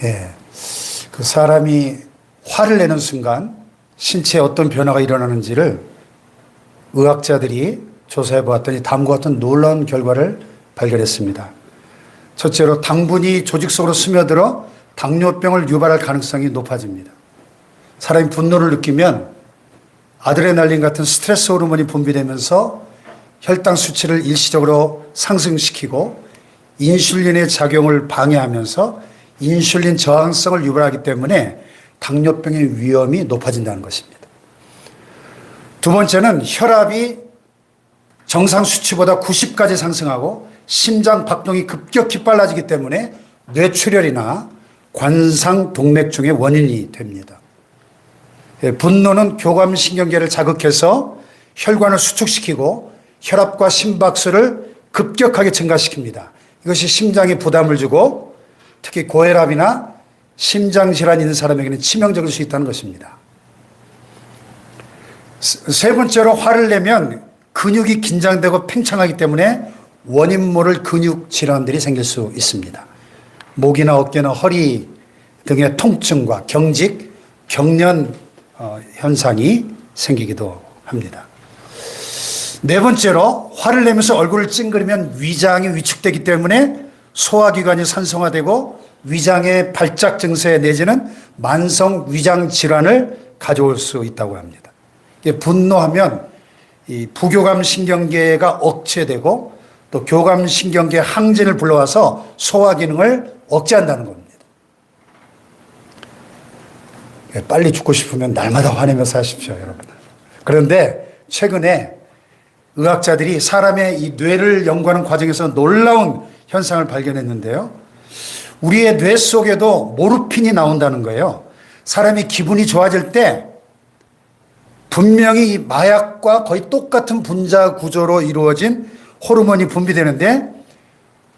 예. 그 사람이 화를 내는 순간 신체에 어떤 변화가 일어나는지를 의학자들이 조사해 보았더니 다음과 같은 놀라운 결과를 발견했습니다. 첫째로 당분이 조직 속으로 스며들어 당뇨병을 유발할 가능성이 높아집니다. 사람이 분노를 느끼면 아드레날린 같은 스트레스 호르몬이 분비되면서 혈당 수치를 일시적으로 상승시키고 인슐린의 작용을 방해하면서 인슐린 저항성을 유발하기 때문에 당뇨병의 위험이 높아진다는 것입니다. 두 번째는 혈압이 정상 수치보다 90까지 상승하고 심장 박동이 급격히 빨라지기 때문에 뇌출혈이나 관상 동맥중의 원인이 됩니다. 분노는 교감신경계를 자극해서 혈관을 수축시키고 혈압과 심박수를 급격하게 증가시킵니다. 이것이 심장에 부담을 주고 특히 고혈압이나 심장질환이 있는 사람에게는 치명적일 수 있다는 것입니다. 세 번째로 화를 내면 근육이 긴장되고 팽창하기 때문에 원인 모를 근육 질환들이 생길 수 있습니다. 목이나 어깨나 허리 등의 통증과 경직, 경련 현상이 생기기도 합니다. 네 번째로 화를 내면서 얼굴을 찡그리면 위장이 위축되기 때문에 소화기관이 산성화되고 위장의 발작 증세 내지는 만성 위장 질환을 가져올 수 있다고 합니다. 분노하면 이 부교감 신경계가 억제되고 또 교감 신경계 항진을 불러와서 소화 기능을 억제한다는 겁니다. 빨리 죽고 싶으면 날마다 화내면서 하십시오, 여러분. 그런데 최근에 의학자들이 사람의 이 뇌를 연구하는 과정에서 놀라운 현상을 발견했는데요. 우리의 뇌 속에도 모르핀이 나온다는 거예요. 사람이 기분이 좋아질 때 분명히 마약과 거의 똑같은 분자 구조로 이루어진 호르몬이 분비되는데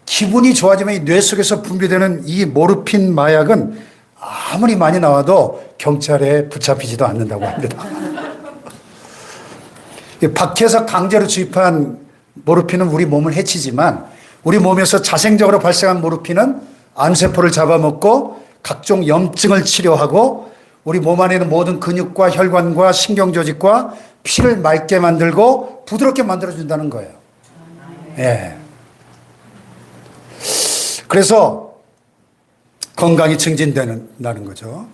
기분이 좋아지면 이 뇌 속에서 분비되는 이 모르핀 마약은 아무리 많이 나와도 경찰에 붙잡히지도 않는다고 합니다. 밖에서 강제로 주입한 모르핀은 우리 몸을 해치지만 우리 몸에서 자생적으로 발생한 모르핀은 암세포를 잡아먹고 각종 염증을 치료하고 우리 몸 안에 있는 모든 근육과 혈관과 신경조직과 피를 맑게 만들고 부드럽게 만들어준다는 거예요. 예. 그래서 건강이 증진된다는 거죠.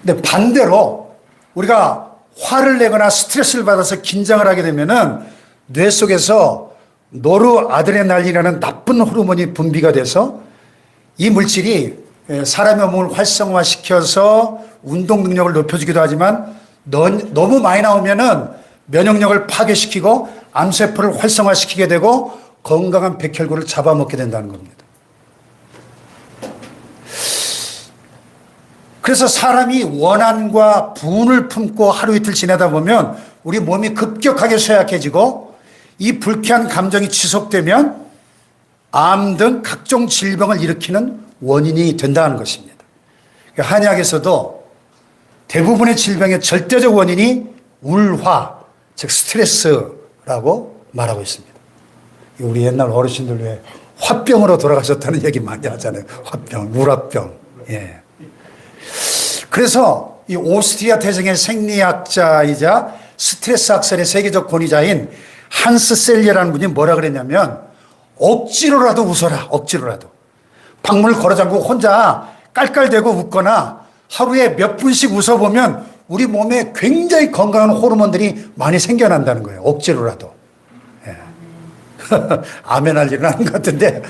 근데 반대로 우리가 화를 내거나 스트레스를 받아서 긴장을 하게 되면은 뇌 속에서 노르아드레날린이라는 나쁜 호르몬이 분비가 돼서 이 물질이 사람의 몸을 활성화시켜서 운동 능력을 높여주기도 하지만 너무 많이 나오면은 면역력을 파괴시키고 암세포를 활성화시키게 되고 건강한 백혈구를 잡아먹게 된다는 겁니다. 그래서 사람이 원한과 분을 품고 하루 이틀 지내다 보면 우리 몸이 급격하게 쇠약해지고 이 불쾌한 감정이 지속되면 암 등 각종 질병을 일으키는 원인이 된다는 것입니다. 한의학에서도 대부분의 질병의 절대적 원인이 울화, 즉 스트레스라고 말하고 있습니다. 우리 옛날 어르신들 왜 화병으로 돌아가셨다는 얘기 많이 하잖아요. 화병, 우라병. 예. 그래서 이 오스트리아 태생의 생리학자이자 스트레스 학설의 세계적 권위자인 한스 셀리라는 분이 뭐라 그랬냐면 억지로라도 웃어라. 억지로라도. 방문을 걸어잠그고 혼자 깔깔대고 웃거나 하루에 몇 분씩 웃어보면 우리 몸에 굉장히 건강한 호르몬들이 많이 생겨난다는 거예요. 억지로라도. 예. 아멘 할 일은 아닌 것 같은데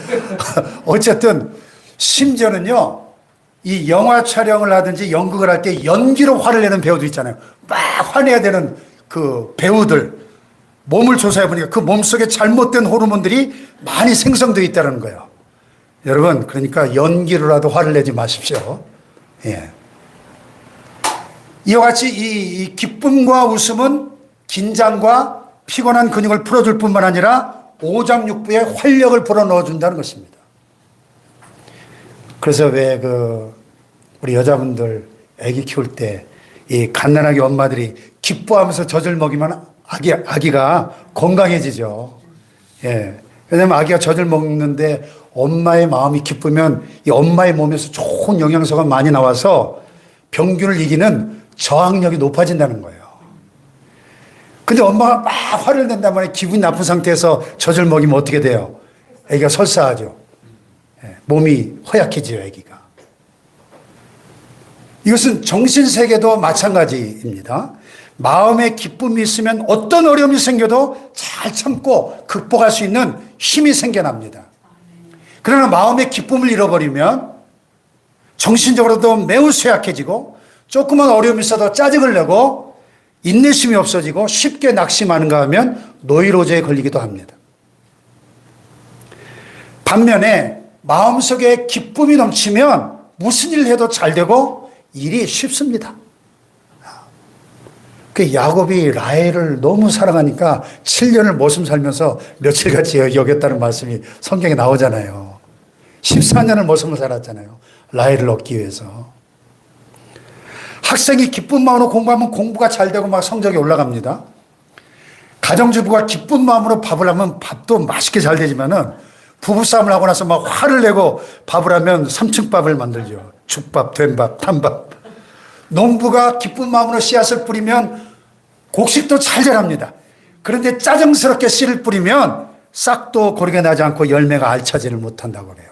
어쨌든 심지어는요. 이 영화 촬영을 하든지 연극을 할 때 연기로 화를 내는 배우들 있잖아요. 막 화내야 되는 그 배우들 몸을 조사해 보니까 그 몸속에 잘못된 호르몬들이 많이 생성되어 있다는 거예요. 여러분 그러니까 연기로라도 화를 내지 마십시오. 예. 이와 같이 이 기쁨과 웃음은 긴장과 피곤한 근육을 풀어줄 뿐만 아니라 오장육부에 활력을 불어넣어준다는 것입니다. 그래서 왜 우리 여자분들 아기 키울 때 이 갓난아기 엄마들이 기뻐하면서 젖을 먹이면 아기가 건강해지죠. 예. 왜냐하면 아기가 젖을 먹는데 엄마의 마음이 기쁘면 이 엄마의 몸에서 좋은 영양소가 많이 나와서 병균을 이기는 저항력이 높아진다는 거예요. 근데 엄마가 막 화를 낸단 말이에요. 기분이 나쁜 상태에서 젖을 먹이면 어떻게 돼요? 아기가 설사하죠. 몸이 허약해져요, 아기가. 이것은 정신세계도 마찬가지입니다. 마음에 기쁨이 있으면 어떤 어려움이 생겨도 잘 참고 극복할 수 있는 힘이 생겨납니다. 그러나 마음의 기쁨을 잃어버리면 정신적으로도 매우 쇠약해지고 조그만 어려움이 있어도 짜증을 내고 인내심이 없어지고 쉽게 낙심하는가 하면 노이로제에 걸리기도 합니다. 반면에 마음속에 기쁨이 넘치면 무슨 일을 해도 잘 되고 일이 쉽습니다. 그 야곱이 라헬을 너무 사랑하니까 7년을 모습 살면서 며칠같이 여겼다는 말씀이 성경에 나오잖아요. 14년을 모습을 살았잖아요. 라헬을 얻기 위해서. 학생이 기쁜 마음으로 공부하면 공부가 잘 되고 막 성적이 올라갑니다. 가정주부가 기쁜 마음으로 밥을 하면 밥도 맛있게 잘 되지만은 부부싸움을 하고 나서 막 화를 내고 밥을 하면 3층 밥을 만들죠. 죽밥, 된밥, 탄밥. 농부가 기쁜 마음으로 씨앗을 뿌리면 곡식도 잘 자랍니다. 그런데 짜증스럽게 씨를 뿌리면 싹도 고르게 나지 않고 열매가 알차지를 못한다고 그래요.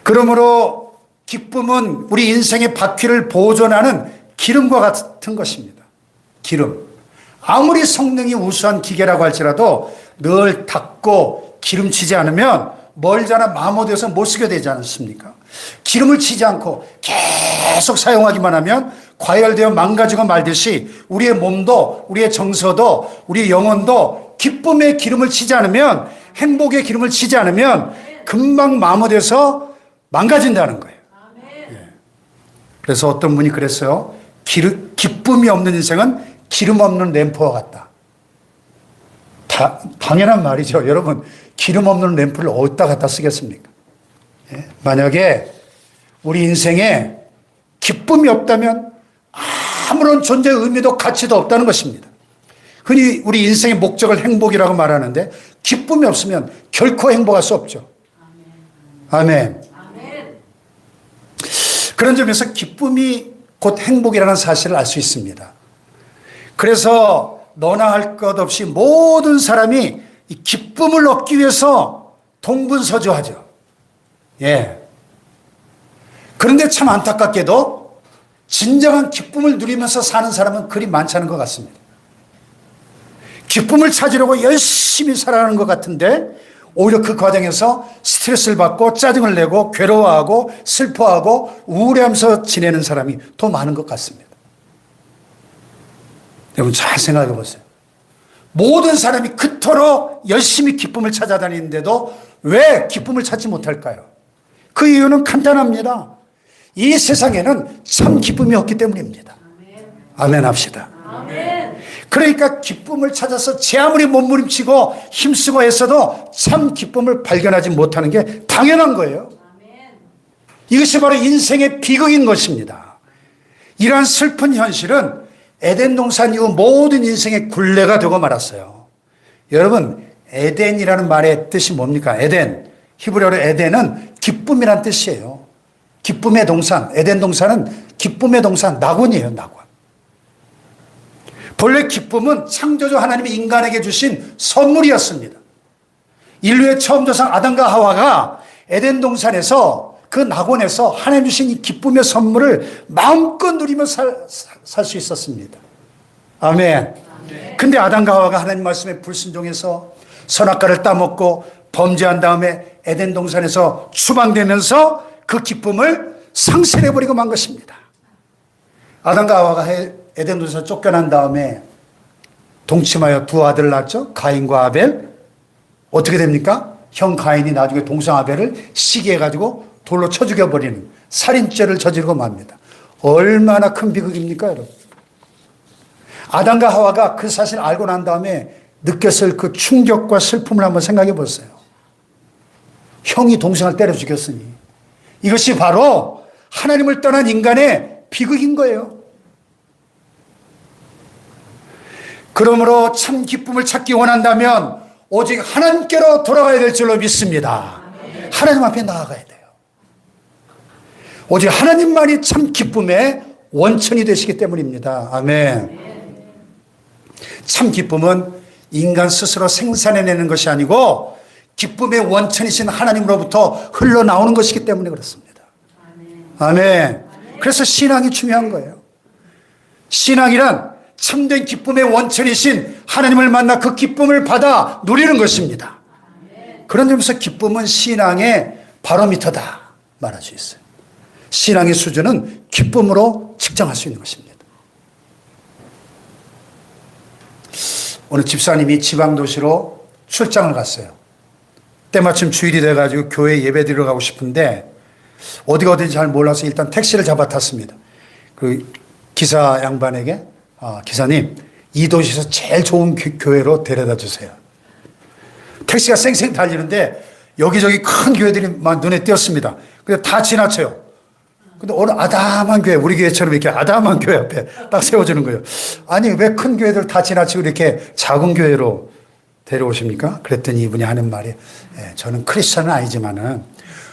그러므로 기쁨은 우리 인생의 바퀴를 보존하는 기름과 같은 것입니다. 기름. 아무리 성능이 우수한 기계라고 할지라도 늘 닦고 기름치지 않으면 멀잖아 마모되어서 못 쓰게 되지 않습니까? 기름을 치지 않고 계속 사용하기만 하면 과열되어 망가지고 말듯이 우리의 몸도 우리의 정서도 우리의 영혼도 기쁨의 기름을 치지 않으면 행복의 기름을 치지 않으면 금방 마모돼서 망가진다는 거예요. 예. 그래서 어떤 분이 그랬어요. 기쁨이 없는 인생은 기름 없는 램프와 같다. 당연한 말이죠. 여러분 기름 없는 램프를 어디다 갖다 쓰겠습니까? 예? 만약에 우리 인생에 기쁨이 없다면 아무런 존재의 의미도 가치도 없다는 것입니다. 흔히 우리 인생의 목적을 행복이라고 말하는데 기쁨이 없으면 결코 행복할 수 없죠. 아멘. 아멘. 그런 점에서 기쁨이 곧 행복이라는 사실을 알 수 있습니다. 그래서 너나 할 것 없이 모든 사람이 이 기쁨을 얻기 위해서 동분서주하죠. 예. 그런데 참 안타깝게도 진정한 기쁨을 누리면서 사는 사람은 그리 많지 않은 것 같습니다. 기쁨을 찾으려고 열심히 살아가는 것 같은데 오히려 그 과정에서 스트레스를 받고 짜증을 내고 괴로워하고 슬퍼하고 우울해하면서 지내는 사람이 더 많은 것 같습니다. 여러분 잘 생각해 보세요. 모든 사람이 그토록 열심히 기쁨을 찾아다니는데도 왜 기쁨을 찾지 못할까요? 그 이유는 간단합니다. 이 세상에는 참 기쁨이 없기 때문입니다. 아멘 합시다. 아멘. 그러니까 기쁨을 찾아서 제 아무리 몸부림치고 힘쓰고 했어도 참 기쁨을 발견하지 못하는 게 당연한 거예요. 이것이 바로 인생의 비극인 것입니다. 이러한 슬픈 현실은 에덴 동산 이후 모든 인생의 굴레가 되고 말았어요. 여러분 에덴이라는 말의 뜻이 뭡니까? 에덴, 히브리어로 에덴은 기쁨이란 뜻이에요. 기쁨의 동산, 에덴 동산은 기쁨의 동산, 낙원이에요. 낙원. 본래 기쁨은 창조주 하나님이 인간에게 주신 선물이었습니다. 인류의 처음 조상 아담과 하와가 에덴 동산에서 그 낙원에서 하나님 주신 이 기쁨의 선물을 마음껏 누리며 살 수 있었습니다. 아멘. 근데 아담과 하와가 하나님 말씀에 불순종해서 선악과를 따먹고 범죄한 다음에 에덴 동산에서 추방되면서 그 기쁨을 상실해버리고 만 것입니다. 아담과 하와가 에덴 동산에서 쫓겨난 다음에 동침하여 두 아들을 낳았죠. 가인과 아벨. 어떻게 됩니까? 형 가인이 나중에 동생 아벨을 시기해가지고 돌로 쳐 죽여버리는 살인죄를 저지르고 맙니다. 얼마나 큰 비극입니까, 여러분? 아담과 하와가 그 사실을 알고 난 다음에 느꼈을 그 충격과 슬픔을 한번 생각해 보세요. 형이 동생을 때려 죽였으니 이것이 바로 하나님을 떠난 인간의 비극인 거예요. 그러므로 참 기쁨을 찾기 원한다면 오직 하나님께로 돌아가야 될 줄로 믿습니다. 하나님 앞에 나아가야 돼요. 오직 하나님만이 참 기쁨의 원천이 되시기 때문입니다. 아멘. 참 기쁨은 인간 스스로 생산해내는 것이 아니고 기쁨의 원천이신 하나님으로부터 흘러나오는 것이기 때문에 그렇습니다. 아멘. 그래서 신앙이 중요한 거예요. 신앙이란 참된 기쁨의 원천이신 하나님을 만나 그 기쁨을 받아 누리는 것입니다. 그런 점에서 기쁨은 신앙의 바로미터다 말할 수 있어요. 신앙의 수준은 기쁨으로 측정할 수 있는 것입니다. 오늘 집사님이 지방도시로 출장을 갔어요. 때마침 주일이 돼가지고 교회 예배 드리러 가고 싶은데 어디가 어딘지 잘 몰라서 일단 택시를 잡아 탔습니다. 그 기사 양반에게 기사님 이 도시에서 제일 좋은 교회로 데려다 주세요. 택시가 쌩쌩 달리는데 여기저기 큰 교회들이 막 눈에 띄었습니다. 근데 다 지나쳐요. 근데 어느 아담한 교회, 우리 교회처럼 이렇게 아담한 교회 앞에 딱 세워주는 거예요. 아니 왜 큰 교회들 다 지나치고 이렇게 작은 교회로 데려오십니까? 그랬더니 이분이 하는 말이 저는 크리스천은 아니지만은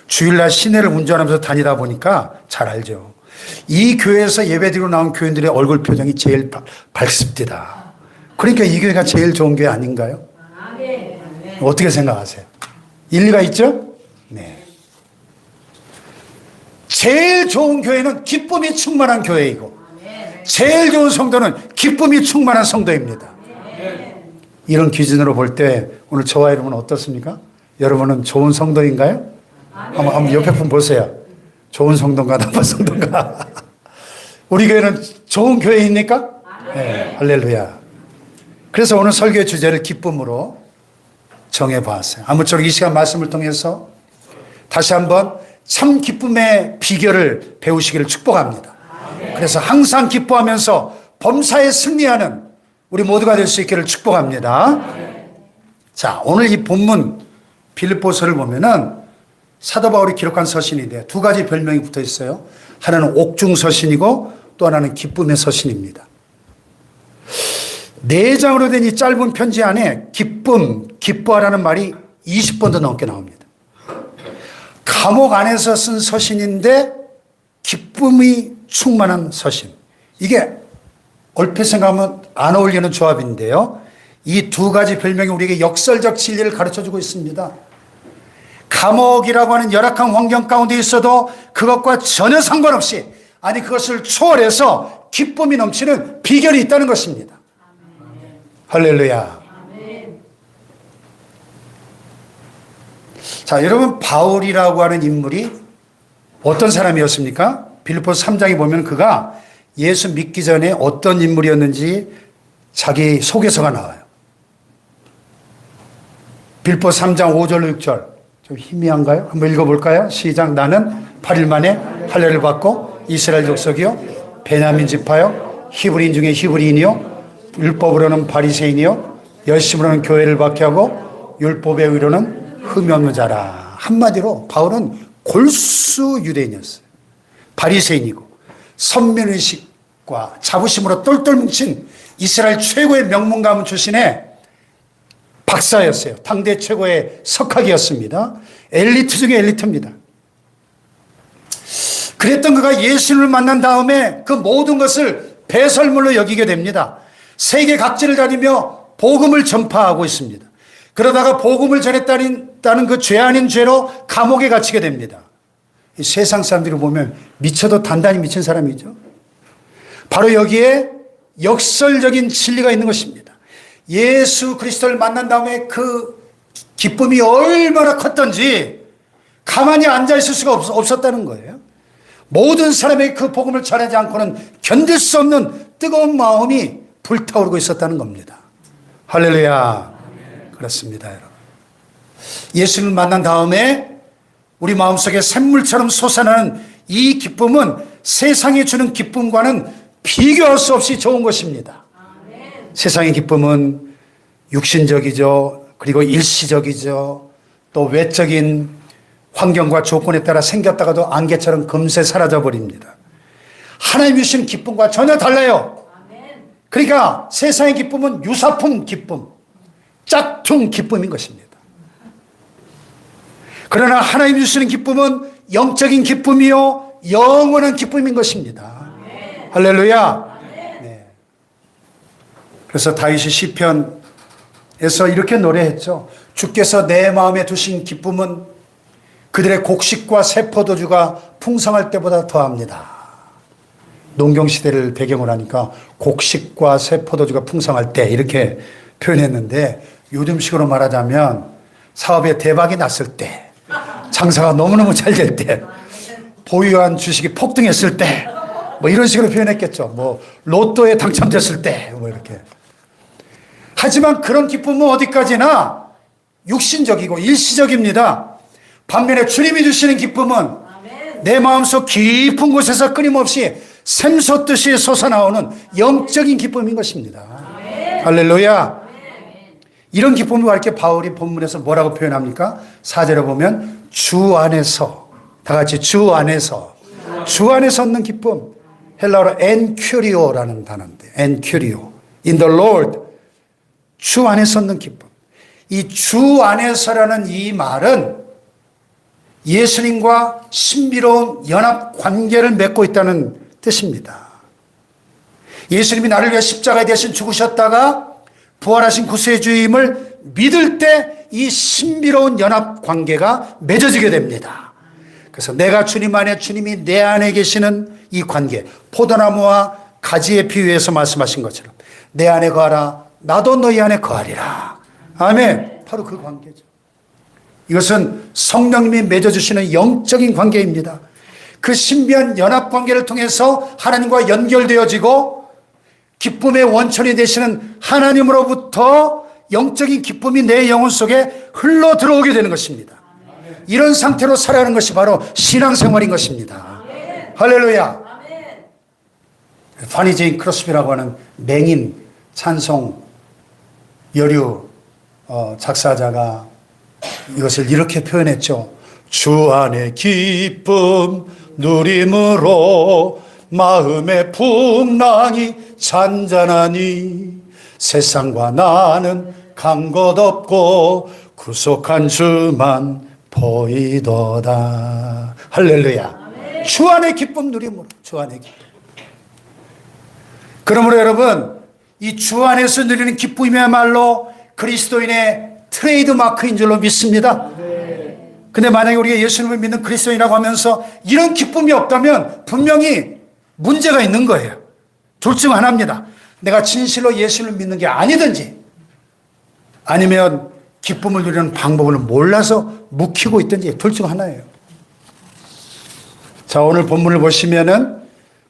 주일날 시내를 운전하면서 다니다 보니까 잘 알죠. 이 교회에서 예배드리고 나온 교인들의 얼굴 표정이 제일 밝습니다. 그러니까 이 교회가 제일 좋은 교회 아닌가요? 어떻게 생각하세요? 일리가 있죠? 네. 제일 좋은 교회는 기쁨이 충만한 교회이고 제일 좋은 성도는 기쁨이 충만한 성도입니다. 이런 기준으로 볼 때 오늘 저와 여러분은 어떻습니까? 여러분은 좋은 성도인가요? 한번 옆에 분 보세요. 좋은 성도인가 나쁜 성도인가? 우리 교회는 좋은 교회입니까? 네, 할렐루야. 그래서 오늘 설교의 주제를 기쁨으로 정해봤어요. 아무쪼록 이 시간 말씀을 통해서 다시 한번 참 기쁨의 비결을 배우시기를 축복합니다. 그래서 항상 기뻐하면서 범사에 승리하는 우리 모두가 될 수 있기를 축복합니다. 자, 오늘 이 본문 빌립보서를 보면은 사도 바울이 기록한 서신인데 두 가지 별명이 붙어 있어요. 하나는 옥중 서신이고 또 하나는 기쁨의 서신입니다. 4장으로 된 이 짧은 편지 안에 기쁨, 기뻐하라는 말이 20번도 넘게 나옵니다. 감옥 안에서 쓴 서신인데 기쁨이 충만한 서신. 이게 얼핏 생각하면 안 어울리는 조합인데요. 이 두 가지 별명이 우리에게 역설적 진리를 가르쳐주고 있습니다. 감옥이라고 하는 열악한 환경 가운데 있어도 그것과 전혀 상관없이 아니 그것을 초월해서 기쁨이 넘치는 비결이 있다는 것입니다. 할렐루야. 자, 여러분 바울이라고 하는 인물이 어떤 사람이었습니까? 빌립보서 3장에 보면 그가 예수 믿기 전에 어떤 인물이었는지 자기 소개서가 나와요. 빌립보서 3장 5절 6절 좀 희미한가요? 한번 읽어볼까요? 시작. 나는 8일 만에 할례를 받고 이스라엘 족속이요 베냐민 지파요 히브리인 중에 히브리인이요 율법으로는 바리새인이요 열심으로는 교회를 박해하고 율법의 의로는 흠이 없는 자라. 한마디로 바울은 골수 유대인이었어요. 바리새인이고 선민의식과 자부심으로 똘똘 뭉친 이스라엘 최고의 명문 가문 출신의 박사였어요. 당대 최고의 석학이었습니다. 엘리트 중에 엘리트입니다. 그랬던 그가 예수님을 만난 다음에 그 모든 것을 배설물로 여기게 됩니다. 세계 각지를 다니며 복음을 전파하고 있습니다. 그러다가 복음을 전했다는 그 죄 아닌 죄로 감옥에 갇히게 됩니다. 이 세상 사람들이 보면 미쳐도 단단히 미친 사람이죠. 바로 여기에 역설적인 진리가 있는 것입니다. 예수 그리스도를 만난 다음에 그 기쁨이 얼마나 컸던지 가만히 앉아있을 수가 없었다는 거예요. 모든 사람에게 그 복음을 전하지 않고는 견딜 수 없는 뜨거운 마음이 불타오르고 있었다는 겁니다. 할렐루야. 그렇습니다, 여러분. 예수를 만난 다음에 우리 마음속에 샘물처럼 솟아나는 이 기쁨은 세상이 주는 기쁨과는 비교할 수 없이 좋은 것입니다. 세상의 기쁨은 육신적이죠. 그리고 일시적이죠. 또 외적인 환경과 조건에 따라 생겼다가도 안개처럼 금세 사라져 버립니다. 하나님이 주신 기쁨과 전혀 달라요. 그러니까 세상의 기쁨은 유사품 기쁨. 짝퉁 기쁨인 것입니다. 그러나 하나님 주시는 기쁨은 영적인 기쁨이요 영원한 기쁨인 것입니다. 할렐루야. 네. 그래서 다윗이 시편에서 이렇게 노래했죠. 주께서 내 마음에 두신 기쁨은 그들의 곡식과 새 포도주가 풍성할 때보다 더합니다. 농경시대를 배경으로 하니까 곡식과 새 포도주가 풍성할 때 이렇게 표현했는데, 요즘식으로 말하자면 사업에 대박이 났을 때, 장사가 너무너무 잘 될 때, 보유한 주식이 폭등했을 때, 뭐 이런 식으로 표현했겠죠. 뭐 로또에 당첨됐을 때, 뭐 이렇게. 하지만 그런 기쁨은 어디까지나 육신적이고 일시적입니다. 반면에 주님이 주시는 기쁨은 내 마음속 깊은 곳에서 끊임없이 샘솟듯이 솟아나오는 영적인 기쁨인 것입니다. 할렐루야. 이런 기쁨을 가르쳐 바울이 본문에서 뭐라고 표현합니까? 4절에 보면 주 안에서, 다 같이 주 안에서, 주 안에서 얻는 기쁨, 헬라어로 엔큐리오라는 단어인데, 엔큐리오, in the Lord, 주 안에서 얻는 기쁨. 이 주 안에서라는 이 말은 예수님과 신비로운 연합 관계를 맺고 있다는 뜻입니다. 예수님이 나를 위해 십자가에 대신 죽으셨다가 부활하신 구세주임을 믿을 때 이 신비로운 연합 관계가 맺어지게 됩니다. 그래서 내가 주님 안에, 주님이 내 안에 계시는 이 관계, 포도나무와 가지에 비유해서 말씀하신 것처럼 내 안에 거하라, 나도 너희 안에 거하리라. 아멘. 바로 그 관계죠. 이것은 성령님이 맺어주시는 영적인 관계입니다. 그 신비한 연합 관계를 통해서 하나님과 연결되어지고 기쁨의 원천이 되시는 하나님으로부터 영적인 기쁨이 내 영혼 속에 흘러 들어오게 되는 것입니다. 이런 상태로 살아가는 것이 바로 신앙생활인 것입니다. 할렐루야. 파니 제인 크로스비라고 하는 맹인 찬송 여류 작사자가 이것을 이렇게 표현했죠. 주 안에 기쁨 누림으로 마음의 풍랑이 잔잔하니 세상과 나는 간 것 없고 구속한 주만 보이도다. 할렐루야. 주 안의 기쁨 누림으로, 주 안의 기쁨. 그러므로 여러분, 이 주 안에서 누리는 기쁨이야말로 그리스도인의 트레이드 마크인 줄로 믿습니다. 근데 만약에 우리가 예수님을 믿는 그리스도인이라고 하면서 이런 기쁨이 없다면 분명히 문제가 있는 거예요. 둘 중 하나입니다. 내가 진실로 예수를 믿는 게 아니든지, 아니면 기쁨을 누리는 방법을 몰라서 묵히고 있든지, 둘 중 하나예요. 자, 오늘 본문을 보시면은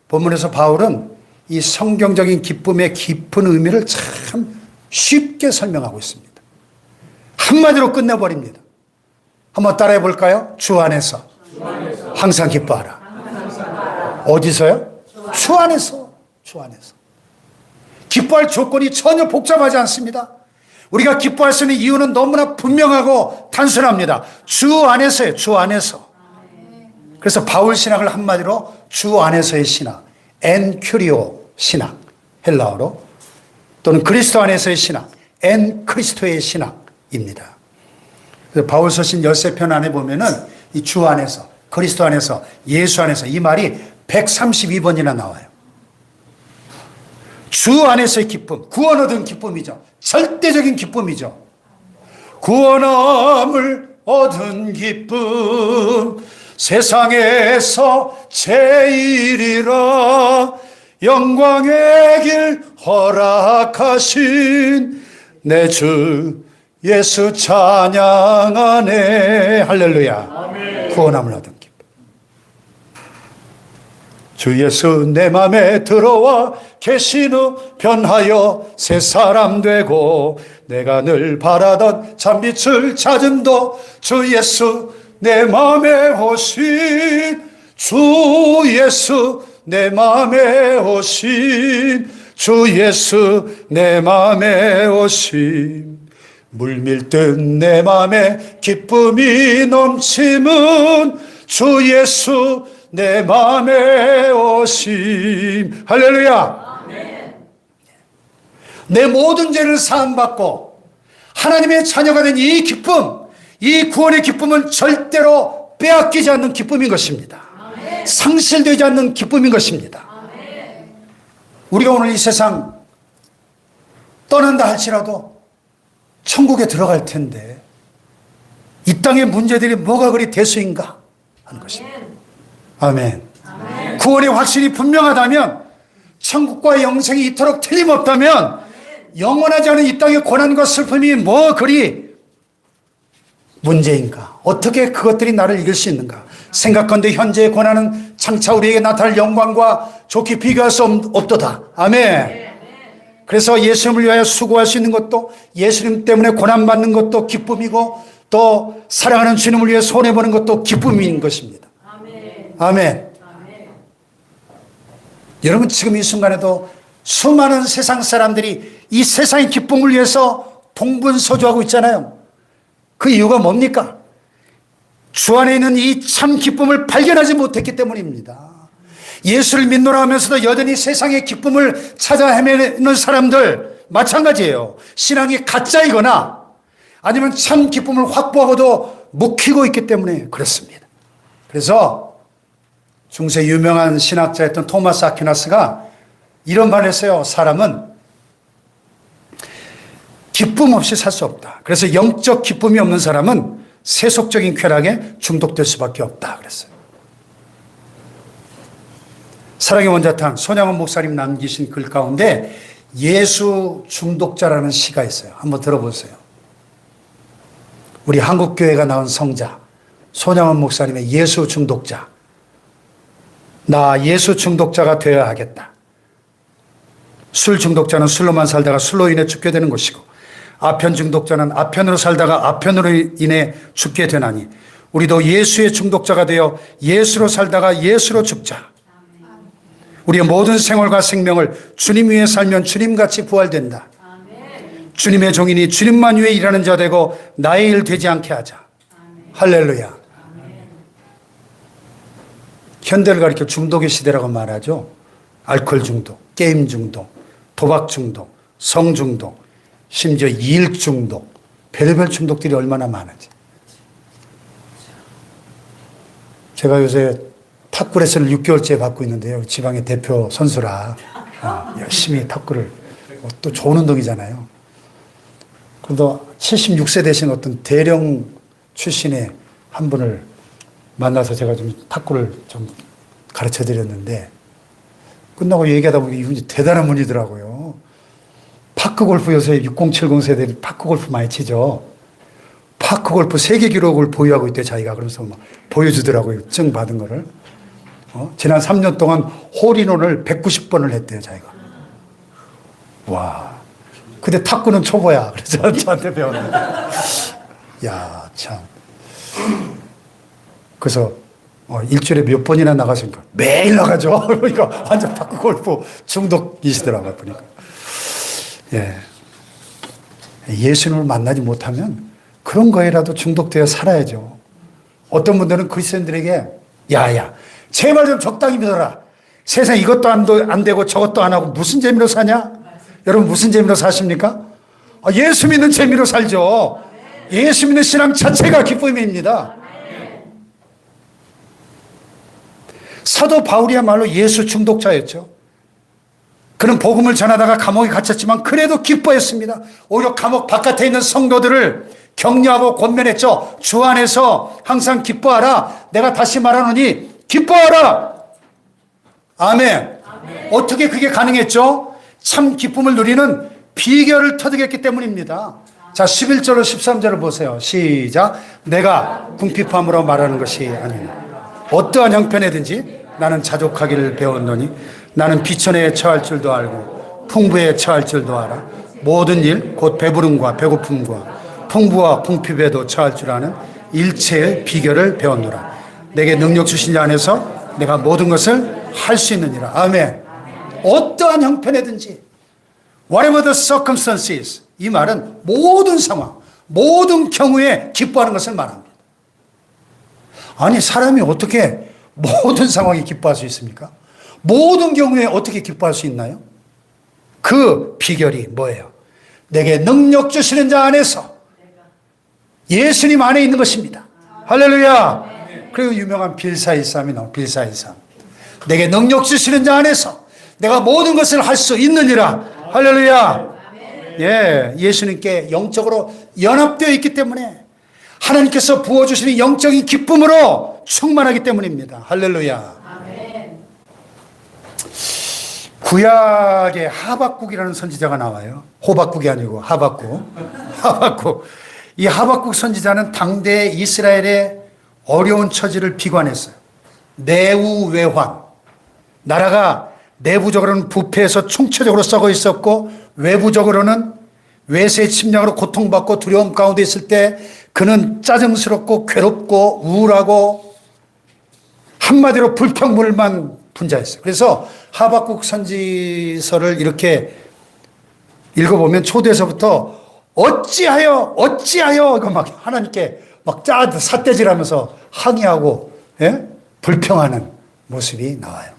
본문에서 바울은 이 성경적인 기쁨의 깊은 의미를 참 쉽게 설명하고 있습니다. 한마디로 끝내버립니다. 한번 따라해 볼까요? 주 안에서 항상 기뻐하라. 어디서요? 주 안에서. 주 안에서. 기뻐할 조건이 전혀 복잡하지 않습니다. 우리가 기뻐할 수 있는 이유는 너무나 분명하고 단순합니다. 주 안에서예요. 주 안에서. 그래서 바울 신학을 한마디로 주 안에서의 신학, 엔큐리오 신학, 헬라어로, 또는 그리스도 안에서의 신학, 엔 크리스토의 신학입니다. 그래서 바울 서신 13편 안에 보면은 이 주 안에서, 그리스도 안에서, 예수 안에서 이 말이 132번이나 나와요. 주 안에서의 기쁨, 구원 얻은 기쁨이죠. 절대적인 기쁨이죠. 구원함을 얻은 기쁨, 세상에서 제일이라 영광의 길 허락하신 내 주 예수 찬양하네. 할렐루야. 아멘. 구원함을 얻은 기쁨. 주 예수 내 맘에 들어와 계신 후 변하여 새 사람 되고 내가 늘 바라던 참빛을 찾음도 주 예수 내 맘에 오신 주 예수 내 맘에 오신 주 예수 내 맘에 오신 물밀듯 내 맘에 기쁨이 넘치는 주 예수 내 맘에 오심. 할렐루야. 아멘. 내 모든 죄를 사함받고 하나님의 자녀가 된 이 기쁨, 이 구원의 기쁨은 절대로 빼앗기지 않는 기쁨인 것입니다. 상실되지 않는 기쁨인 것입니다. 우리가 오늘 이 세상 떠난다 할지라도 천국에 들어갈 텐데 이 땅의 문제들이 뭐가 그리 대수인가 하는 것입니다. 아멘. 구원의 확신이 분명하다면, 천국과 영생이 이토록 틀림없다면, 영원하지 않은 이 땅의 고난과 슬픔이 뭐 그리 문제인가? 어떻게 그것들이 나를 이길 수 있는가? 생각건대 현재의 고난은 장차 우리에게 나타날 영광과 좋게 비교할 수 없도다. 아멘. 그래서 예수님을 위하여 수고할 수 있는 것도, 예수님 때문에 고난받는 것도 기쁨이고, 또 사랑하는 주님을 위해 손해보는 것도 기쁨인 것입니다. 아멘. 여러분, 지금 이 순간에도 수많은 세상 사람들이 이 세상의 기쁨을 위해서 동분서주하고 있잖아요. 그 이유가 뭡니까? 주 안에 있는 이 참 기쁨을 발견하지 못했기 때문입니다. 예수를 믿노라 하면서도 여전히 세상의 기쁨을 찾아 헤매는 사람들 마찬가지예요. 신앙이 가짜이거나 아니면 참 기쁨을 확보하고도 묵히고 있기 때문에 그렇습니다. 그래서 중세 유명한 신학자였던 토마스 아퀴나스가 이런 말을 했어요. 사람은 기쁨 없이 살 수 없다. 그래서 영적 기쁨이 없는 사람은 세속적인 쾌락에 중독될 수밖에 없다 그랬어요. 사랑의 원자탄 손양원 목사님 남기신 글 가운데 예수 중독자라는 시가 있어요. 한번 들어보세요. 우리 한국교회가 나온 성자 손양원 목사님의 예수 중독자. 나 예수 중독자가 되어야 하겠다. 술 중독자는 술로만 살다가 술로 인해 죽게 되는 것이고, 아편 중독자는 아편으로 살다가 아편으로 인해 죽게 되나니, 우리도 예수의 중독자가 되어 예수로 살다가 예수로 죽자. 우리의 모든 생활과 생명을 주님 위해 살면 주님같이 부활된다. 주님의 종이니 주님만 위해 일하는 자 되고 나의 일 되지 않게 하자. 할렐루야. 현대를 가리켜 중독의 시대라고 말하죠. 알코올 중독, 게임 중독, 도박 중독, 성 중독, 심지어 일 중독, 별의별 중독들이 얼마나 많은지. 제가 요새 탁구 레슨을 6개월째 받고 있는데요. 지방의 대표 선수라 열심히 탁구를, 또 좋은 운동이잖아요. 그래도 76세 되신 어떤 대령 출신의 한 분을 만나서 제가 좀 탁구를 좀 가르쳐 드렸는데, 끝나고 얘기하다 보니 이분이 대단한 분이더라고요. 파크 골프, 요새 6070 세대들이 파크 골프 많이 치죠. 파크 골프 세계 기록을 보유하고 있대, 자기가. 그러면서 막 보여주더라고요. 증 받은 거를. 지난 3년 동안 홀인원을 190번을 했대요, 자기가. 와. 근데 탁구는 초보야. 그래서 저한테 배웠는데. 야, 참. 그래서 일주일에 몇 번이나 나가시니까 매일 나가죠. 그러니까 완전 탁구 골프 중독이시더라고요, 보니까. 예. 예수님을 만나지 못하면 그런 거에라도 중독되어 살아야죠. 어떤 분들은 그리스도인들에게 야야, 제발 좀 적당히 믿어라. 세상 이것도 안 되고 저것도 안 하고 무슨 재미로 사냐? 여러분 무슨 재미로 사십니까? 예수 믿는 재미로 살죠. 예수 믿는 신앙 자체가 기쁨입니다. 사도 바울이야말로 예수 중독자였죠. 그는 복음을 전하다가 감옥에 갇혔지만 그래도 기뻐했습니다. 오히려 감옥 바깥에 있는 성도들을 격려하고 권면했죠. 주 안에서 항상 기뻐하라. 내가 다시 말하노니 기뻐하라. 아멘. 어떻게 그게 가능했죠? 참 기쁨을 누리는 비결을 터득했기 때문입니다. 자, 11절로 13절을 보세요. 시작. 내가 궁핍함으로 말하는 것이 아니라 어떠한 형편에든지 나는 자족하기를 배웠노니 나는 비천에 처할 줄도 알고 풍부에 처할 줄도 알아. 모든 일 곧 배부름과 배고픔과 풍부와 궁핍에도 처할 줄 아는 일체의 비결을 배웠노라. 내게 능력 주신 자 안에서 내가 모든 것을 할 수 있느니라. 아멘. 어떠한 형편에든지 whatever the circumstances, 이 말은 모든 상황, 모든 경우에 기뻐하는 것을 말합니다. 아니, 사람이 어떻게 모든 상황에 기뻐할 수 있습니까? 모든 경우에 어떻게 기뻐할 수 있나요? 그 비결이 뭐예요? 내게 능력 주시는 자 안에서 예수님 안에 있는 것입니다. 할렐루야. 그리고 유명한 빌사이삼이 나와. 빌사이삼. 내게 능력 주시는 자 안에서 내가 모든 것을 할 수 있느니라. 할렐루야. 예, 예수님께 영적으로 연합되어 있기 때문에 하나님께서 부어주시는 영적인 기쁨으로 충만하기 때문입니다. 할렐루야. 구약에 하박국이라는 선지자가 나와요. 호박국이 아니고 하박국. 하박국. 이 하박국 선지자는 당대 이스라엘의 어려운 처지를 비관했어요. 내우외환. 나라가 내부적으로는 부패해서 총체적으로 썩어 있었고 외부적으로는 외세의 침략으로 고통받고 두려움 가운데 있을 때 그는 짜증스럽고 괴롭고 우울하고 한마디로 불평불만 분자했어요. 그래서 하박국 선지서를 이렇게 읽어보면 초대에서부터 어찌하여 이거 막 하나님께 막 삿대질하면서 항의하고 불평하는 모습이 나와요.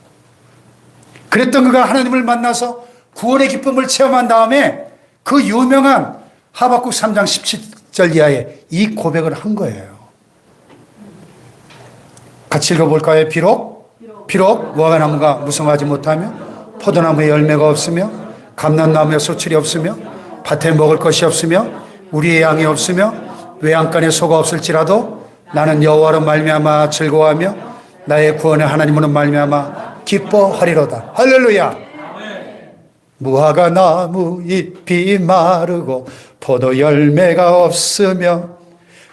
그랬던 그가 하나님을 만나서 구원의 기쁨을 체험한 다음에 그 유명한 하박국 3장 17절 이하에 이 고백을 한 거예요. 같이 읽어볼까요? 비록 무화과나무가 무성하지 못하며 포도나무에 열매가 없으며 감람나무에 소출이 없으며 밭에 먹을 것이 없으며 우리의 양이 없으며 외양간에 소가 없을지라도 나는 여호와로 말미암아 즐거워하며 나의 구원의 하나님으로 말미암아 기뻐하리로다. 할렐루야. 무화과나무 잎이 마르고 포도 열매가 없으며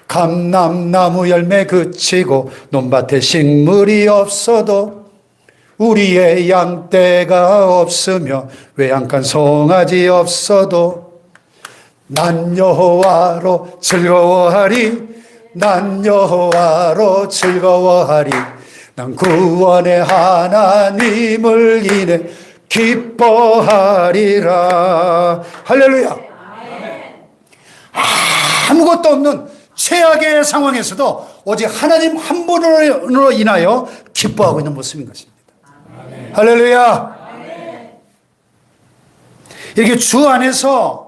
감람나무 열매 그치고 논밭에 식물이 없어도 우리의 양떼가 없으며 외양간 송아지 없어도 난 여호와로 즐거워하리. 난 여호와로 즐거워하리. 난 구원의 하나님을 인해 기뻐하리라. 할렐루야. 아무것도 없는 최악의 상황에서도 오직 하나님 한 분으로 인하여 기뻐하고 있는 모습인 것입니다. 할렐루야. 이렇게 주 안에서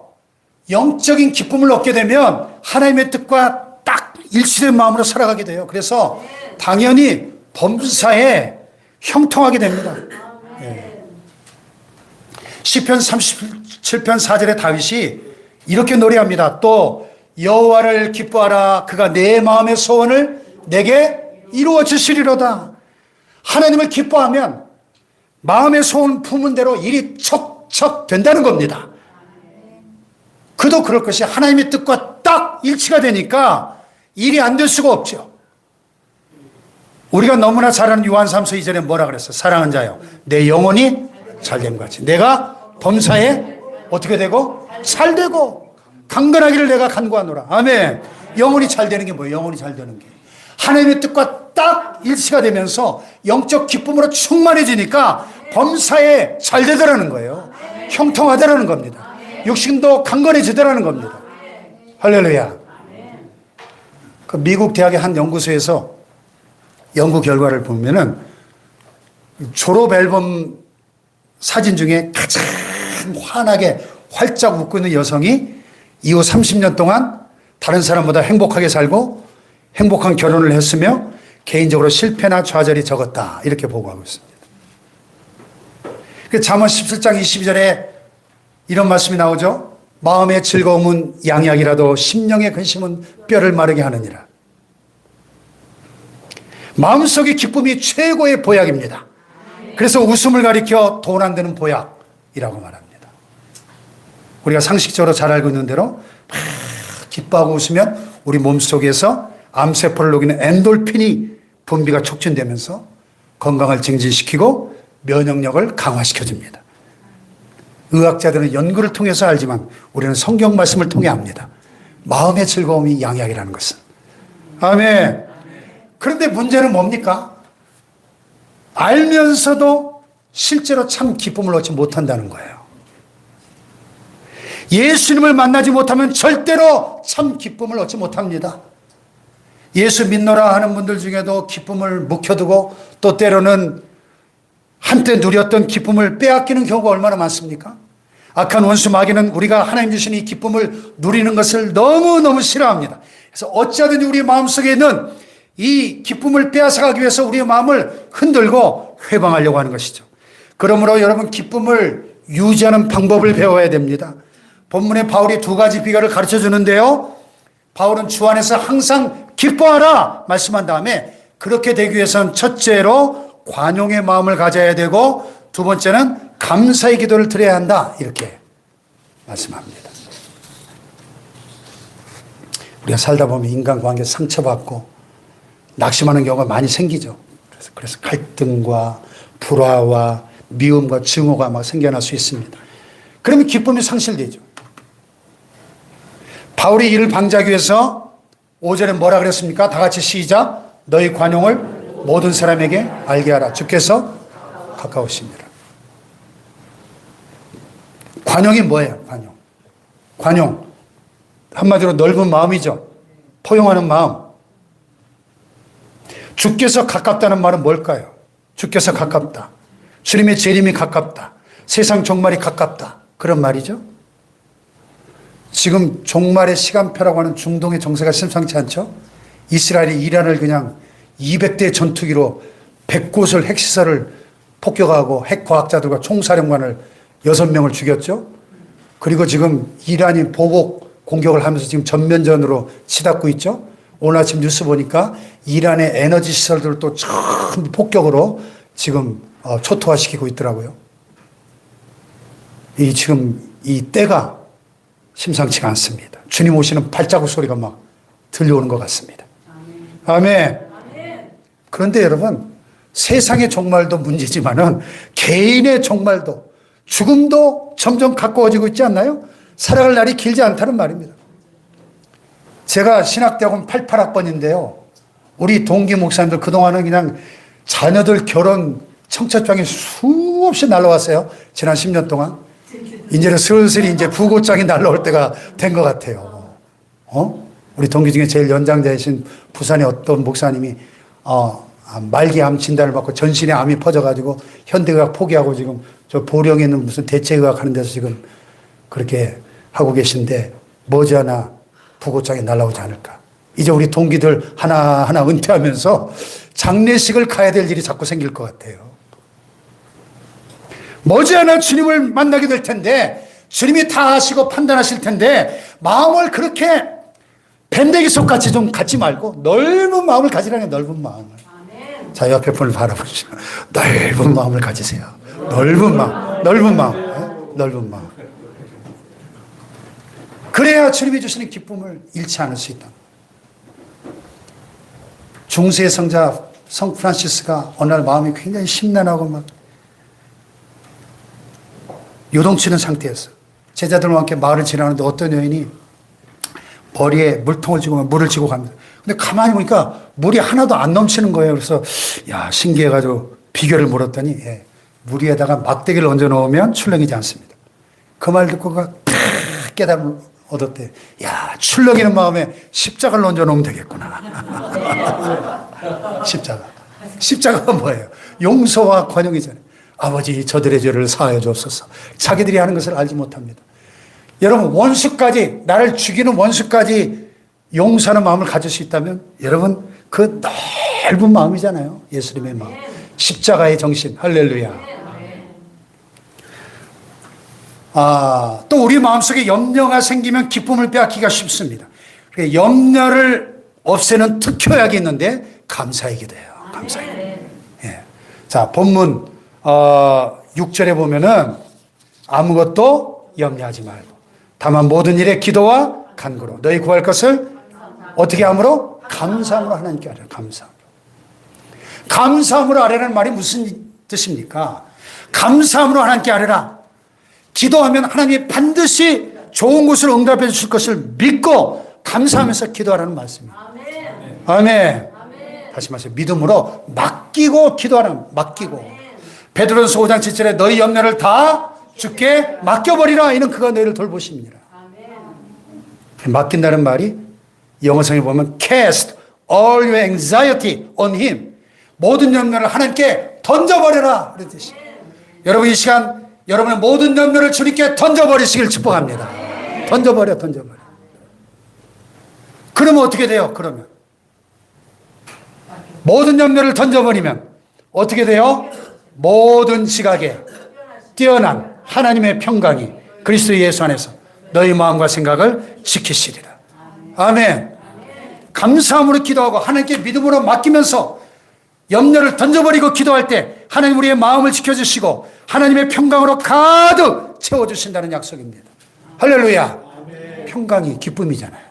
영적인 기쁨을 얻게 되면 하나님의 뜻과 딱 일치된 마음으로 살아가게 돼요. 그래서 당연히 범사에 형통하게 됩니다. 시편 37편 4절에 다윗이 이렇게 노래합니다. 또 여호와를 기뻐하라. 그가 내 마음의 소원을 내게 이루어 주시리로다. 하나님을 기뻐하면 마음의 소원 품은 대로 일이 척척 된다는 겁니다. 그도 그럴 것이 하나님의 뜻과 딱 일치가 되니까 일이 안 될 수가 없죠. 우리가 너무나 잘 아는 요한 3서 2절에 뭐라 그랬어요? 사랑하는 자요, 내 영혼이 잘됨 같이 내가 범사에 어떻게 되고? 잘되고 강건하기를 내가 간구하노라. 아멘. 영혼이 잘되는 게 뭐예요? 영혼이 잘되는 게 하나님의 뜻과 딱 일치가 되면서 영적 기쁨으로 충만해지니까 범사에 잘되더라는 거예요. 형통하더라는 겁니다. 육신도 강건해지더라는 겁니다. 할렐루야. 그 미국 대학의 한 연구소에서 연구 결과를 보면은 졸업 앨범 사진 중에 가장 환하게 활짝 웃고 있는 여성이 이후 30년 동안 다른 사람보다 행복하게 살고 행복한 결혼을 했으며 개인적으로 실패나 좌절이 적었다. 이렇게 보고하고 있습니다. 잠언 17장 22절에 이런 말씀이 나오죠. 마음의 즐거움은 양약이라도 심령의 근심은 뼈를 마르게 하느니라. 마음속의 기쁨이 최고의 보약입니다. 그래서 웃음을 가리켜 돈 안 드는 보약이라고 말합니다. 우리가 상식적으로 잘 알고 있는 대로 기뻐하고 웃으면 우리 몸속에서 암세포를 녹이는 엔돌핀이 분비가 촉진되면서 건강을 증진시키고 면역력을 강화시켜줍니다. 의학자들은 연구를 통해서 알지만 우리는 성경 말씀을 통해 압니다. 마음의 즐거움이 양약이라는 것은. 아멘. 그런데 문제는 뭡니까? 알면서도 실제로 참 기쁨을 얻지 못한다는 거예요. 예수님을 만나지 못하면 절대로 참 기쁨을 얻지 못합니다. 예수 믿노라 하는 분들 중에도 기쁨을 묵혀두고 또 때로는 한때 누렸던 기쁨을 빼앗기는 경우가 얼마나 많습니까? 악한 원수 마귀는 우리가 하나님 주신 이 기쁨을 누리는 것을 너무너무 싫어합니다. 그래서 어찌하든지 우리 마음속에 있는 이 기쁨을 빼앗아가기 위해서 우리의 마음을 흔들고 회방하려고 하는 것이죠. 그러므로 여러분 기쁨을 유지하는 방법을 배워야 됩니다. 본문에 바울이 두 가지 비결을 가르쳐 주는데요. 바울은 주 안에서 항상 기뻐하라 말씀한 다음에 그렇게 되기 위해서는 첫째로 관용의 마음을 가져야 되고 두 번째는 감사의 기도를 드려야 한다. 이렇게 말씀합니다. 우리가 살다 보면 인간관계 상처받고 낙심하는 경우가 많이 생기죠. 그래서 갈등과 불화와 미움과 증오가 막 생겨날 수 있습니다. 그러면 기쁨이 상실되죠. 바울이 이를 방지하기 위해서 5절에 뭐라 그랬습니까? 다 같이 시작. 너희 관용을 모든 사람에게 알게 하라. 주께서 가까우십니다. 관용이 뭐예요? 관용. 한마디로 넓은 마음이죠. 포용하는 마음. 주께서 가깝다는 말은 뭘까요? 주께서 가깝다. 주님의 재림이 가깝다. 세상 종말이 가깝다. 그런 말이죠. 지금 종말의 시간표라고 하는 중동의 정세가 심상치 않죠? 이스라엘이 이란을 그냥 200대 전투기로 100곳을 핵시설을 폭격하고 핵과학자들과 총사령관을 6명을 죽였죠? 그리고 지금 이란이 보복 공격을 하면서 지금 전면전으로 치닫고 있죠? 오늘 아침 뉴스 보니까 이란의 에너지 시설들을 또 전부 폭격으로 지금 초토화시키고 있더라고요. 지금 이 때가 심상치가 않습니다. 주님 오시는 발자국 소리가 막 들려오는 것 같습니다. 아멘. 그런데 여러분, 세상의 종말도 문제지만은 개인의 종말도 죽음도 점점 가까워지고 있지 않나요? 살아갈 날이 길지 않다는 말입니다. 제가 신학대학원 88학번인데요. 우리 동기 목사님들 그동안은 그냥 자녀들 결혼 청첩장이 수없이 날라왔어요. 지난 10년 동안. 이제는 슬슬 이제 부고장이 날라올 때가 된 것 같아요. 우리 동기 중에 제일 연장자이신 부산의 어떤 목사님이 말기암 진단을 받고 전신에 암이 퍼져가지고 현대의학 포기하고 지금 저 보령에 있는 무슨 대체의학 하는 데서 지금 그렇게 하고 계신데 머지않아 부고장이 날라오지 않을까. 이제 우리 동기들 하나하나 은퇴하면서 장례식을 가야 될 일이 자꾸 생길 것 같아요. 머지않아 주님을 만나게 될 텐데 주님이 다 아시고 판단하실 텐데 마음을 그렇게 밴데기 속같이 좀 갖지 말고 넓은 마음을 가지라는 넓은 마음을. 아멘. 자, 옆에 분을 바라보시죠. 넓은 마음을 가지세요. 넓은 마음, 넓은 마음, 넓은 마음. 그래야 주님이 주시는 기쁨을 잃지 않을 수 있다. 중세의 성자 성 프란시스가 어느 날 마음이 굉장히 심란하고 막 요동치는 상태였어요. 제자들과 함께 마을을 지나는데 어떤 여인이 머리에 물통을 쥐고 물을 쥐고 갑니다. 근데 가만히 보니까 물이 하나도 안 넘치는 거예요. 그래서 야, 신기해가지고 비결을 물었더니 물 위에다가 막대기를 얹어 놓으면 출렁이지 않습니다. 그 말 듣고 깨달음을 얻었대. 야, 출렁이는 마음에 십자가를 얹어 놓으면 되겠구나. 십자가가 뭐예요? 용서와 관용이잖아요. 아버지, 저들의 죄를 사하여 주옵소서. 자기들이 하는 것을 알지 못합니다. 여러분, 원수까지, 나를 죽이는 원수까지 용서하는 마음을 가질 수 있다면 여러분, 그 넓은 마음이잖아요. 예수님의 마음. 십자가의 정신. 할렐루야. 또 우리 마음속에 염려가 생기면 기쁨을 빼앗기가 쉽습니다. 염려를 없애는 특효약이 있는데 감사의 기도예요. 감사의 기도. 예. 자, 본문 6절에 보면은 아무것도 염려하지 말고 다만 모든 일에 기도와 간구로 너희 구할 것을 어떻게 함으로? 감사함으로 하나님께 아뢰라. 감사함으로 아뢰라는 말이 무슨 뜻입니까? 감사함으로 하나님께 아뢰라. 기도하면 하나님이 반드시 좋은 것을 응답해 주실 것을 믿고 감사하면서 기도하라는 말씀입니다. 아멘. 다시 말해서 믿음으로 맡기고 기도하라는, 맡기고. 베드로전서 5장 7절에 너희 염려를 다 주께 맡겨버리라. 이는 그가 너희를 돌보십니다. 맡긴다는 말이 영어성에 보면 cast all your anxiety on him. 모든 염려를 하나님께 던져버려라. 그런 뜻이에요. 여러분 이 시간 여러분의 모든 염려를 주님께 던져버리시길 축복합니다. 던져버려. 그러면 어떻게 돼요? 그러면 모든 염려를 던져버리면 어떻게 돼요? 모든 지각에 뛰어난 하나님의 평강이 그리스도 예수 안에서 너희 마음과 생각을 지키시리라. 아멘. 감사함으로 기도하고 하나님께 믿음으로 맡기면서 염려를 던져버리고 기도할 때 하나님 우리의 마음을 지켜주시고 하나님의 평강으로 가득 채워주신다는 약속입니다. 할렐루야. 평강이 기쁨이잖아요.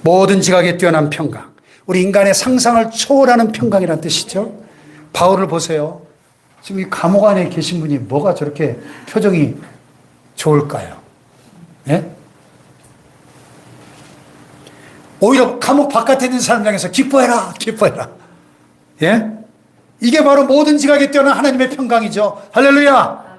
모든 지각에 뛰어난 평강. 우리 인간의 상상을 초월하는 평강이라는 뜻이죠. 바울을 보세요. 지금 이 감옥 안에 계신 분이 뭐가 저렇게 표정이 좋을까요? 예? 오히려 감옥 바깥에 있는 사람 향해서 기뻐해라, 기뻐해라. 예? 이게 바로 모든 지각에 뛰어난 하나님의 평강이죠. 할렐루야.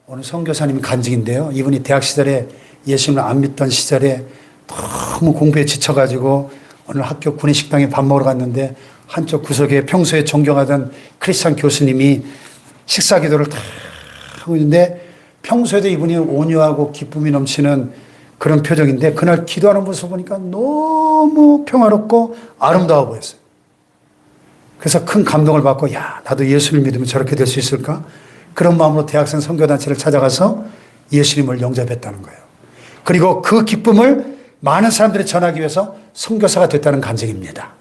오늘 선교사님 간증인데요. 이분이 대학 시절에 예수님을 안 믿던 시절에 너무 공부에 지쳐가지고 오늘 학교 구내식당에 밥 먹으러 갔는데 한쪽 구석에 평소에 존경하던 크리스찬 교수님이 식사 기도를 다 하고 있는데 평소에도 이분이 온유하고 기쁨이 넘치는 그런 표정인데 그날 기도하는 모습 보니까 너무 평화롭고 아름다워 보였어요. 그래서 큰 감동을 받고 야, 나도 예수를 믿으면 저렇게 될 수 있을까? 그런 마음으로 대학생 선교단체를 찾아가서 예수님을 영접했다는 거예요. 그리고 그 기쁨을 많은 사람들이 전하기 위해서 선교사가 됐다는 간증입니다.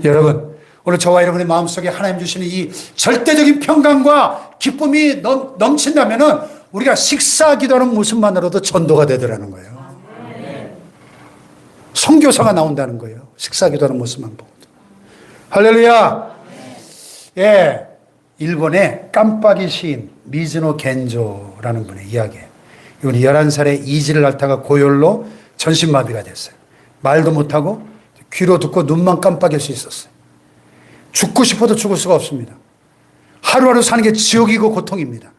여러분, 오늘 저와 여러분의 마음속에 하나님 주시는 이 절대적인 평강과 기쁨이 넘친다면은 우리가 식사 기도하는 모습만으로도 전도가 되더라는 거예요. 선교사가 나온다는 거예요. 식사 기도하는 모습만 보고. 할렐루야. 예. 일본의 깜빡이 시인 미즈노 겐조라는 분의 이야기예요. 이분이 11살에 이지를 앓다가 고열로 전신마비가 됐어요. 말도 못하고 귀로 듣고 눈만 깜빡일 수 있었어요. 죽고 싶어도 죽을 수가 없습니다. 하루하루 사는 게 지옥이고 고통입니다.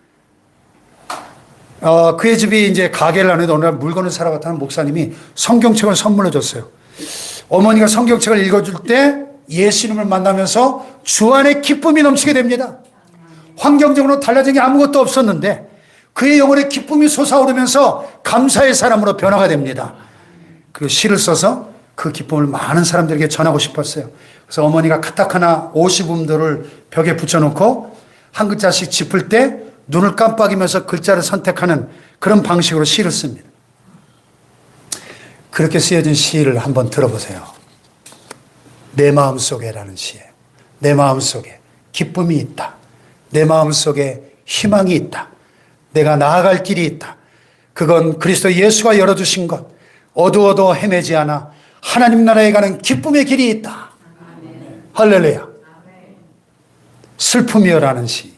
그의 집이 이제 가게를 하는데 어느 날 물건을 사러 갔다는 목사님이 성경책을 선물해 줬어요. 어머니가 성경책을 읽어줄 때 예수님을 만나면서 주 안에 기쁨이 넘치게 됩니다. 환경적으로 달라진 게 아무것도 없었는데 그의 영혼에 기쁨이 솟아오르면서 감사의 사람으로 변화가 됩니다. 그리고 시를 써서 그 기쁨을 많은 사람들에게 전하고 싶었어요. 그래서 어머니가 카타카나 50음도를 벽에 붙여놓고 한 글자씩 짚을 때 눈을 깜빡이면서 글자를 선택하는 그런 방식으로 시를 씁니다. 그렇게 쓰여진 시를 한번 들어보세요. 내 마음속에라는 시예요. 내 마음속에 기쁨이 있다. 내 마음속에 희망이 있다. 내가 나아갈 길이 있다. 그건 그리스도 예수가 열어주신 것. 어두워도 헤매지 않아 하나님 나라에 가는 기쁨의 길이 있다. 할렐루야. 슬픔이여라는 시.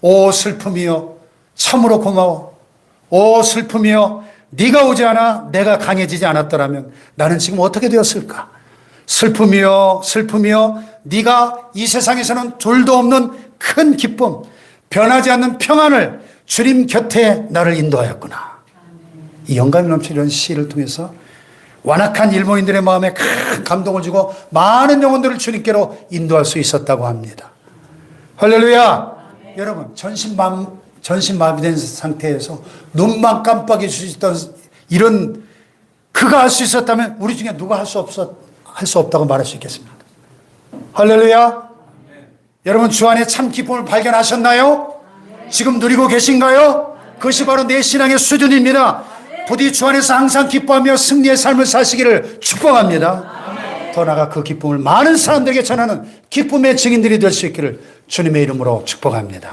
오 슬픔이여 참으로 고마워. 오 슬픔이여 네가 오지 않아 내가 강해지지 않았더라면 나는 지금 어떻게 되었을까. 슬픔이여 슬픔이여 네가 이 세상에서는 둘도 없는 큰 기쁨 변하지 않는 평안을 주님 곁에 나를 인도하였구나. 이 영감이 넘치는 시를 통해서 완악한 일본인들의 마음에 큰 감동을 주고 많은 영혼들을 주님께로 인도할 수 있었다고 합니다. 할렐루야. 여러분 전신마비된 상태에서 눈만 깜빡일 수 있던 이런 그가 할 수 있었다면 우리 중에 누가 할 수 없다고 말할 수 있겠습니까? 할렐루야. 여러분 주 안에 참 기쁨을 발견하셨나요? 지금 누리고 계신가요? 그것이 바로 내 신앙의 수준입니다. 부디 주 안에서 항상 기뻐하며 승리의 삶을 사시기를 축복합니다. 더 나아가 그 기쁨을 많은 사람들에게 전하는 기쁨의 증인들이 될 수 있기를 주님의 이름으로 축복합니다.